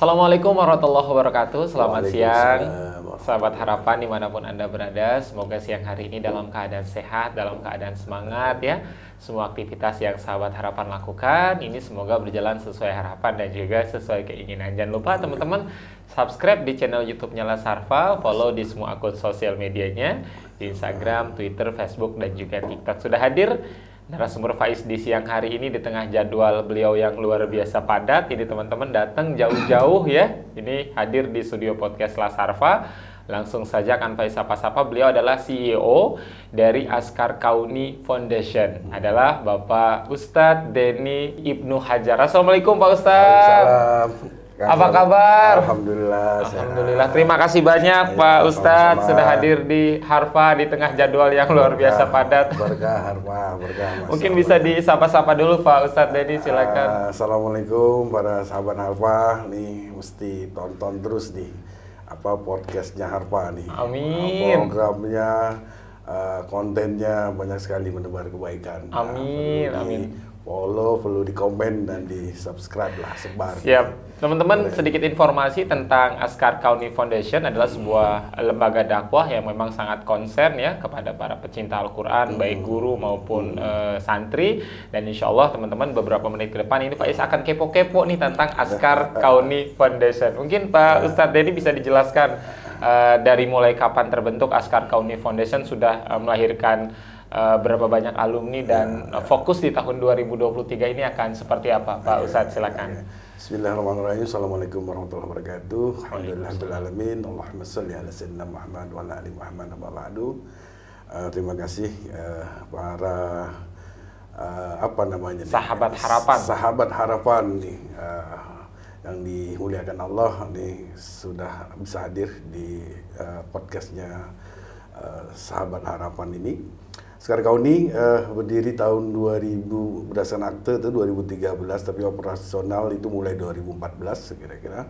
Assalamualaikum warahmatullahi wabarakatuh. Selamat siang, Waalaikumsalam. sahabat harapan dimanapun Anda berada. Semoga siang hari ini dalam keadaan sehat, dalam keadaan semangat ya. Semua aktivitas yang sahabat harapan lakukan, ini semoga berjalan sesuai harapan dan juga sesuai keinginan. Jangan lupa teman-teman subscribe di channel YouTube-nya Lasarfa, follow di semua akun sosial medianya, di Instagram, Twitter, Facebook, dan juga TikTok. Sudah hadir narasumber Faiz di siang hari ini di tengah jadwal beliau yang luar biasa padat. Ini teman-teman datang jauh-jauh ya. Ini hadir di studio podcast Lasarfa. Langsung saja akan Faiz sapa-sapa. Beliau adalah CEO dari Askar Kauni Foundation. Adalah Bapak Ustadz Denny Ibnu Hajar. Assalamualaikum Pak Ustadz. Waalaikumsalam. Apa kabar? Alhamdulillah. Alhamdulillah. Terima kasih banyak Pak Ustadz sudah hadir di Harfa di tengah jadwal yang luar biasa padat. Berkah Harfa, berkah. Mungkin bisa disapa-sapa dulu Pak Ustadz Denny, silakan. Assalamualaikum para sahabat Harfa. Nih mesti tonton terus nih podcastnya Harfa nih. Amin. Programnya, kontennya banyak sekali menebar kebaikan. Amin, Perlu amin. Follow, perlu di komen dan di subscribe lah, sebar. Siap. Teman-teman, sedikit informasi tentang Askar Kauni Foundation adalah sebuah lembaga dakwah yang memang sangat konsen ya kepada para pecinta Al-Quran, baik guru maupun santri. Dan insya Allah teman-teman beberapa menit ke depan ini Faiz akan kepo-kepo nih tentang Askar Kauni Foundation. Mungkin Pak Ustadz Denny bisa dijelaskan dari mulai kapan terbentuk Askar Kauni Foundation, sudah melahirkan berapa banyak alumni dan fokus di tahun 2023 ini akan seperti apa Pak Ustadz, silakan. Bismillahirrahmanirrahim. Assalamualaikum warahmatullahi wabarakatuh. Alhamdulillahirrahmanirrahim. Allahumma salli ala sayyidina Muhammad wa ala ali Muhammad wa ba'du. Terima kasih para sahabat harapan. Sahabat harapan nih yang dimuliakan Allah nih sudah bisa hadir di podcastnya sahabat harapan ini. Askar Kauni berdiri tahun 2000 berdasarkan akte itu 2013, tapi operasional itu mulai 2014 kira-kira.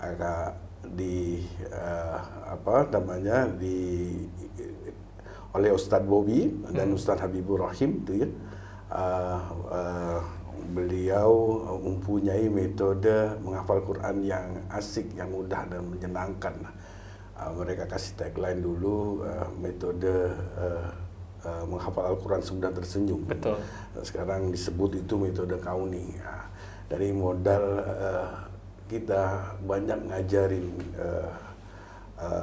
Agak oleh Ustadz Bobi dan Ustadz Habibur Rahim itu ya. Beliau mempunyai metode menghafal Quran yang asik, yang mudah dan menyenangkan. Mereka kasih tagline dulu metode menghafal Al-Quran semudah tersenyum. Betul. Sekarang disebut itu metode Kauni. Dari modal kita banyak ngajarin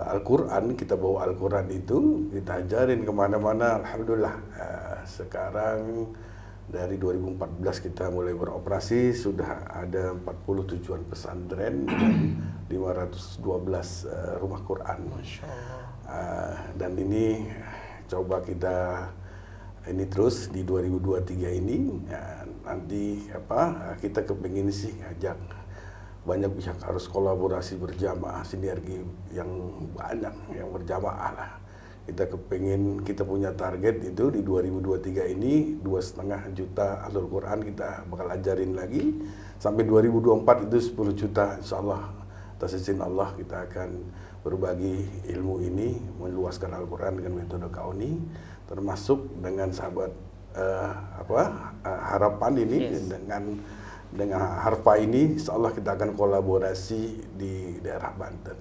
Al-Quran, kita bawa Al-Quran itu, kita ajarin kemana-mana. Alhamdulillah sekarang dari 2014 kita mulai beroperasi, sudah ada 40 tujuan pesantren dan 512 rumah Quran. Masya Allah. Dan ini coba kita ini terus di 2023 ini ya, nanti kita kepingin sih ngajak banyak pihak, harus kolaborasi berjamaah, sinergi yang banyak yang berjamaah lah. Kita kepingin, kita punya target itu di 2023 ini 2,5 juta ahlul Quran kita bakal ajarin lagi, sampai 2024 itu 10 juta insyaallah. Atas izin Allah kita akan berbagi ilmu ini, meluaskan Al-Quran dengan metode Kauni, termasuk dengan sahabat harapan ini, dengan Harfa ini, insyaallah kita akan kolaborasi di daerah Banten.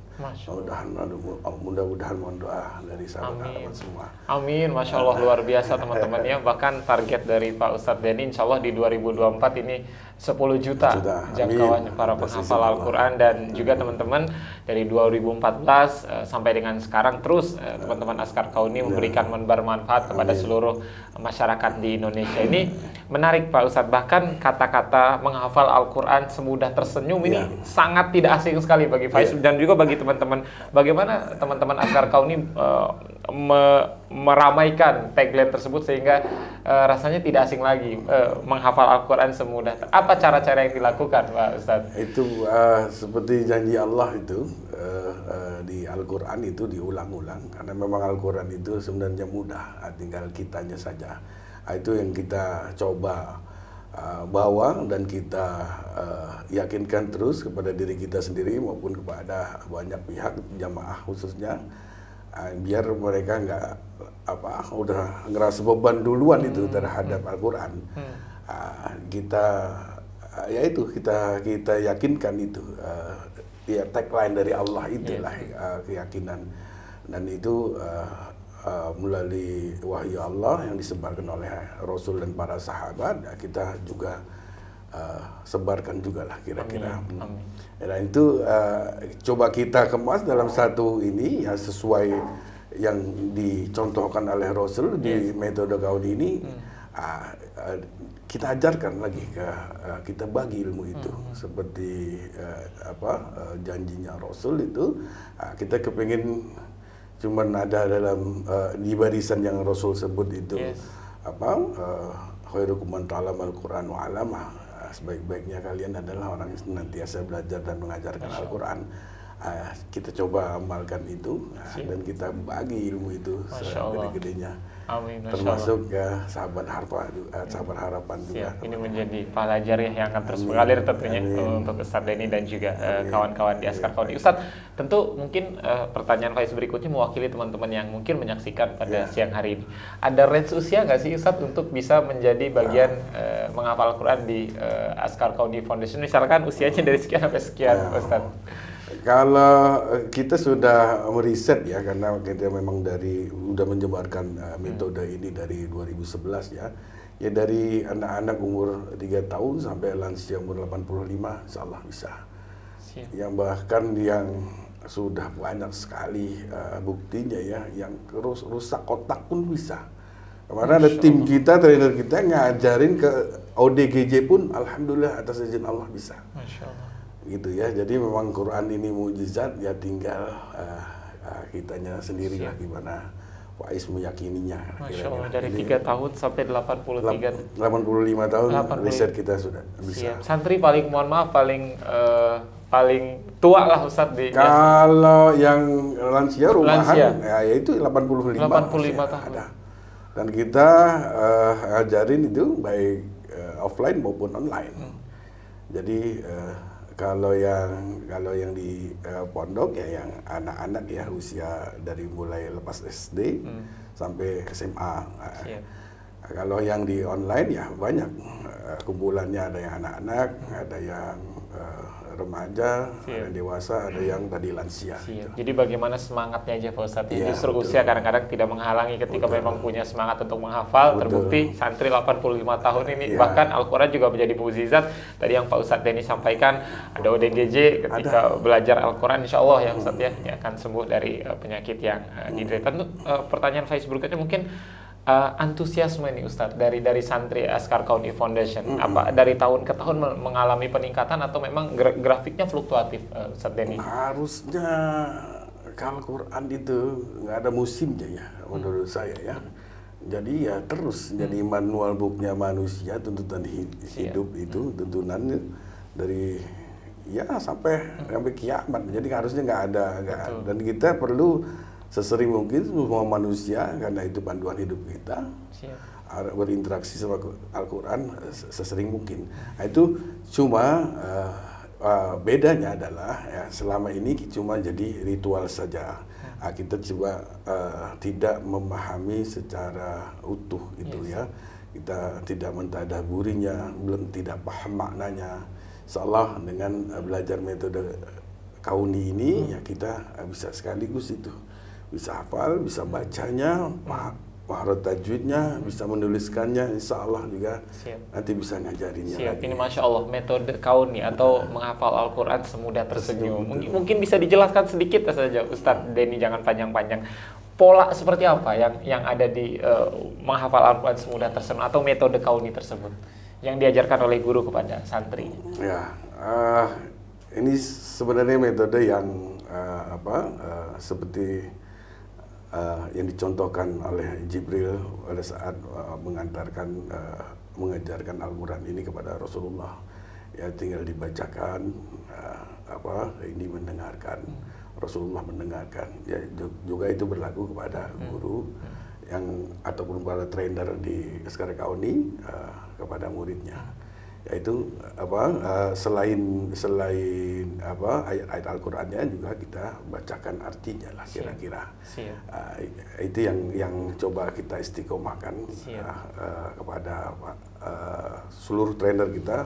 Mudah-mudahan mohon doa dari sahabat harapan semua. Amin, Masya Allah, luar biasa teman-teman ya. Bahkan target dari Pak Ustadz Denny insya Allah di 2024 ini 10 juta jangkauan para penghafal Al-Quran. Dan juga teman-teman dari 2014 sampai dengan sekarang terus teman-teman Askar Kauni memberikan manfaat kepada seluruh masyarakat di Indonesia. Ini menarik Pak Ustadz, bahkan kata-kata menghafal Al-Quran semudah tersenyum ini sangat tidak asing sekali bagi Faiz dan juga bagi teman-teman. Bagaimana teman-teman Askar Kauni meramaikan tagline tersebut sehingga rasanya tidak asing lagi menghafal Al-Quran semudah. Apa cara-cara yang dilakukan Pak Ustadz? Itu seperti janji Allah itu di Al-Quran itu diulang-ulang, karena memang Al-Quran itu sebenarnya mudah, tinggal kitanya saja. Itu yang kita coba bawa dan kita yakinkan terus kepada diri kita sendiri maupun kepada banyak pihak jamaah khususnya, biar mereka nggak udah ngerasa beban duluan itu terhadap Al-Quran. Kita ya itu kita yakinkan itu ya tagline dari Allah itulah keyakinan, dan itu melalui wahyu Allah yang disebarkan oleh Rasul dan para sahabat, ya, kita juga sebarkan juga lah kira-kira. Dan itu coba kita kemas dalam satu ini yang sesuai yang dicontohkan oleh Rasul di metode Kauni ini. Kita ajarkan lagi kita bagi ilmu itu seperti janjinya Rasul itu, kita kepingin cuman ada dalam di barisan yang Rasul sebut itu khairukum man ta'allamal Qur'an wa 'allamah, sebaik-baiknya kalian adalah orang yang senantiasa belajar dan mengajarkan Al-Quran. Kita coba amalkan itu dan kita bagi ilmu itu segede-gedenya. Amin. Termasuk ya sahabat harapan juga. Ini menjadi pelajar yang akan terus mengalir tentunya untuk Ustadz Denny dan juga kawan-kawan di Askar Kauni. Ustadz, tentu mungkin pertanyaan Faiz berikutnya mewakili teman-teman yang mungkin menyaksikan pada siang hari ini. Ada range usia nggak sih Ustadz untuk bisa menjadi bagian menghafal Quran di Askar Kauni Foundation? Misalkan usianya dari sekian sampai sekian, Ustadz. Kalau kita sudah meriset ya, karena kita memang udah menyebarkan metode ini dari 2011 ya dari anak-anak umur 3 tahun sampai lansia umur 85, insya Allah bisa. Yang bahkan yang sudah banyak sekali buktinya ya, yang rusak otak pun bisa. Kemarin ada tim kita, trainer kita ngajarin ke ODGJ pun, alhamdulillah atas izin Allah bisa. Masya Allah. Gitu ya, jadi memang Quran ini mukjizat, ya tinggal kitanya sendiri lah gimana Faiz meyakininya. Masya Allah, dari 3 tahun sampai 85 tahun riset kita sudah bisa. Santri paling, mohon maaf, paling tua lah Ustadz di kalau yang lansia rumahan ya itu 85 tahun ada. Dan kita ajarin itu baik offline maupun online. Jadi kalau yang di pondok ya yang anak-anak ya usia dari mulai lepas SD sampai SMA. Kalau yang di online ya banyak kumpulannya, ada yang anak-anak, ada yang remaja, ada yang dewasa, ada yang tadi lansia. Gitu. Jadi bagaimana semangatnya aja Pak Ustadz? Justru usia kadang-kadang tidak menghalangi ketika memang punya semangat untuk menghafal. Terbukti santri 85 tahun ini bahkan Al-Quran juga menjadi mukjizat. Tadi yang Pak Ustadz Denny sampaikan, ada ODGJ ketika belajar Al-Quran, insya Allah ya Ustadz ya akan sembuh dari penyakit yang diderita. Pertanyaan Faiz berikutnya mungkin antusiasme nih Ustadz dari santri Askar Kauni Foundation, apa dari tahun ke tahun mengalami peningkatan atau memang grafiknya fluktuatif, Ustadz Denny? Harusnya kalau Quran itu nggak ada musimnya ya menurut saya ya. Jadi ya terus jadi manual booknya manusia, tuntutan hidup itu tuntunannya dari ya sampai kiamat. Jadi harusnya nggak ada. Dan kita perlu sesering mungkin semua manusia, karena itu panduan hidup kita, berinteraksi sama Al-Quran sesering mungkin. Nah, itu cuma bedanya adalah ya, selama ini cuma jadi ritual saja. Kita coba tidak memahami secara utuh itu ya. Kita tidak mentadaburinya, belum tidak paham maknanya. Seolah dengan belajar metode Kauni ini ya kita bisa sekaligus itu. Bisa hafal, bisa bacanya, maharat tajwidnya, bisa menuliskannya, insya Allah juga nanti bisa ngajarinnya lagi. Ini Masya Allah, metode Kauni atau menghafal Al-Quran semudah tersenyum. Mungkin bisa dijelaskan sedikit saja Ustadz Denny, jangan panjang-panjang. Pola seperti apa yang ada di menghafal Al-Quran semudah tersenyum atau metode Kauni tersebut yang diajarkan oleh guru kepada santri? Ya, ini sebenarnya metode yang seperti yang dicontohkan oleh Jibril pada saat mengajarkan Al-Quran ini kepada Rasulullah. Ya tinggal dibacakan, ini mendengarkan, Rasulullah mendengarkan. Ya juga itu berlaku kepada guru yang ataupun para trainer di Askar Kauni kepada muridnya. Yaitu selain ayat-ayat Al-Qur'annya juga kita bacakan artinya lah kira-kira. Itu yang coba kita istiqomahkan kepada seluruh trainer kita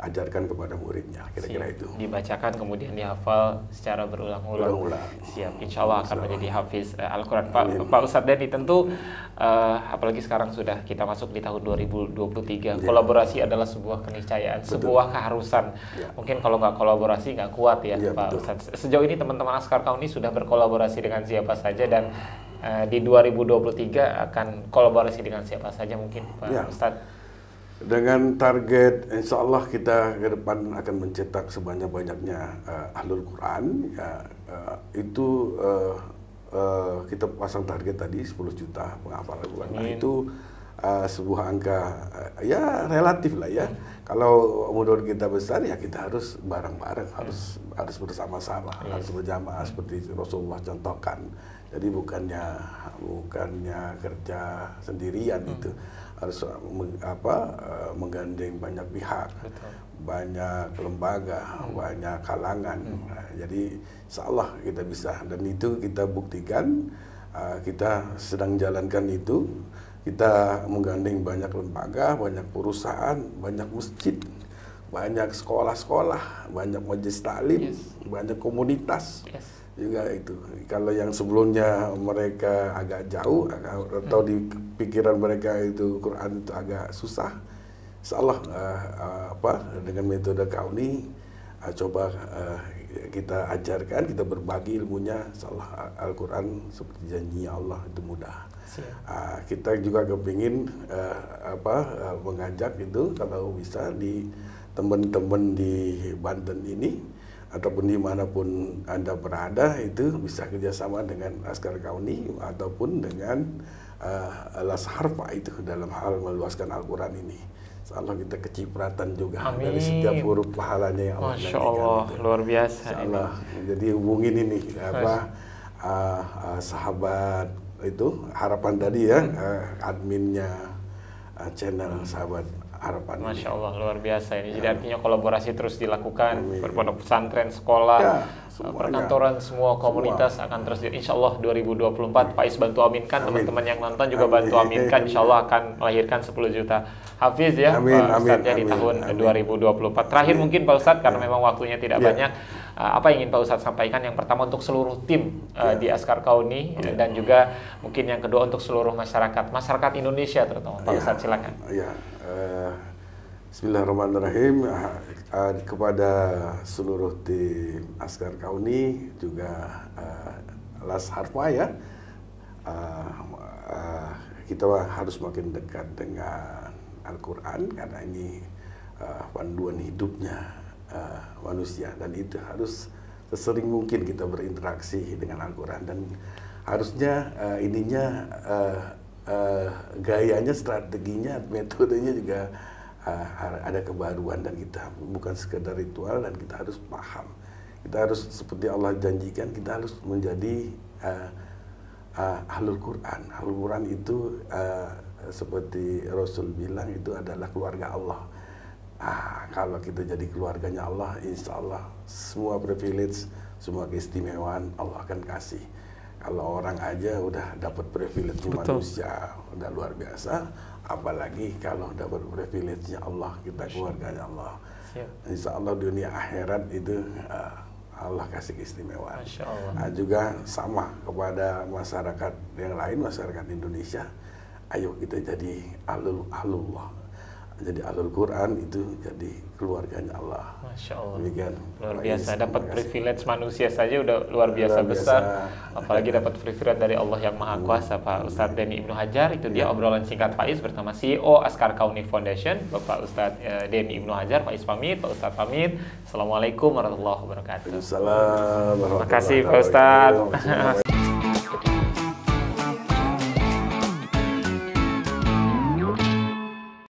ajarkan kepada muridnya, kira-kira itu. Dibacakan kemudian dihafal secara berulang-ulang. Berulang. Siap, insya Allah akan menjadi hafiz Al-Quran. Pak Ustadz Denny, tentu apalagi sekarang sudah kita masuk di tahun 2023, kolaborasi adalah sebuah keniscayaan, sebuah keharusan. Mungkin kalau nggak kolaborasi nggak kuat ya, Pak Ustadz. Sejauh ini teman-teman Askar Kauni sudah berkolaborasi dengan siapa saja, dan di 2023 akan kolaborasi dengan siapa saja mungkin, Pak Ustadz? Dengan target, insya Allah kita ke depan akan mencetak sebanyak-banyaknya ahlul Quran. Itu kita pasang target tadi 10 juta penghafal Al-Quran. Nah, itu sebuah angka ya relatif lah ya. Kalau menurut kita besar ya kita harus bareng-bareng, harus bersama-sama, harus berjamaah seperti Rasulullah contohkan. Jadi bukannya kerja sendirian itu, harus menggandeng banyak pihak, banyak lembaga, banyak kalangan. Jadi insya Allah kita bisa, dan itu kita buktikan. Kita sedang jalankan itu. Kita menggandeng banyak lembaga, banyak perusahaan, banyak masjid, banyak sekolah-sekolah, banyak majelis taklim, banyak komunitas. Juga itu. Kalau yang sebelumnya mereka agak jauh atau di pikiran mereka itu Quran itu agak susah, insyaallah dengan metode Kauni coba kita ajarkan, kita berbagi ilmunya, insyaallah Al-Quran seperti janjinya Allah itu mudah. Kita juga kepingin mengajak itu kalau bisa di teman-teman di Banten ini ataupun dimanapun Anda berada itu bisa kerjasama dengan Askar Kauni ataupun dengan Al-Azhar itu dalam hal meluaskan Al-Quran ini. Insyaallah kita kecipratan juga. Amin. Dari setiap huruf pahalanya yang Allah. Masya Allah, gitu. Luar biasa. Insyaallah. Jadi hubungin ini sahabat itu harapan tadi ya, adminnya channel sahabat harapan. Masya Allah, luar biasa ini. Jadi artinya kolaborasi terus dilakukan, berpondok pesantren, sekolah, perkantoran, semua komunitas akan terus. Insya Allah 2024, Pak Is bantu aminkan, teman-teman yang nonton juga bantu aminkan. Insya Allah akan melahirkan 10 juta hafiz ya, Pak Ustadz ya, di tahun 2024. Terakhir mungkin Pak Ustadz, karena memang waktunya tidak banyak, apa yang ingin Pak Ustadz sampaikan? Yang pertama untuk seluruh tim di Askar Kauni, dan juga mungkin yang kedua untuk seluruh masyarakat Indonesia terutama. Pak Ustadz silakan. Bismillahirrahmanirrahim. Kepada seluruh tim Askar Kauni juga Al-Azhar ya, kita harus makin dekat dengan Al-Quran karena ini panduan hidupnya manusia, dan itu harus sesering mungkin kita berinteraksi dengan Al-Quran, dan harusnya gayanya, strateginya, metodenya juga ada kebaruan, dan kita bukan sekedar ritual, dan kita harus paham. Kita harus seperti Allah janjikan, kita harus menjadi ahlul Quran. Ahlul Quran itu seperti Rasul bilang itu adalah keluarga Allah. Kalau kita jadi keluarganya Allah, insya Allah semua privilege, semua keistimewaan Allah akan kasih. Kalau orang aja udah dapat privilege manusia, udah luar biasa, apalagi kalau dapat privilege-nya Allah, kita keluarganya Allah. Insya Allah dunia akhirat itu Allah kasih keistimewaan. Juga sama kepada masyarakat yang lain, masyarakat Indonesia. Ayo kita jadi ahlullah. Jadi ahlul Quran itu jadi keluarganya Allah. Masya Allah. Demikian. Luar biasa. Dapat privilege manusia saja udah luar biasa besar. Apalagi dapat privilege dari Allah yang Maha Kuasa. Pak Ustadz Denny Ibnu Hajar. Itu dia obrolan singkat Pak Is bersama CEO Askar Kauni Foundation, Bapak Ustadz Denny Ibnu Hajar. Pak Is pamit, Pak Ustadz pamit. Assalamualaikum warahmatullahi wabarakatuh. Waalaikumsalam warahmatullahi wabarakatuh. Terima kasih Pak Ustadz.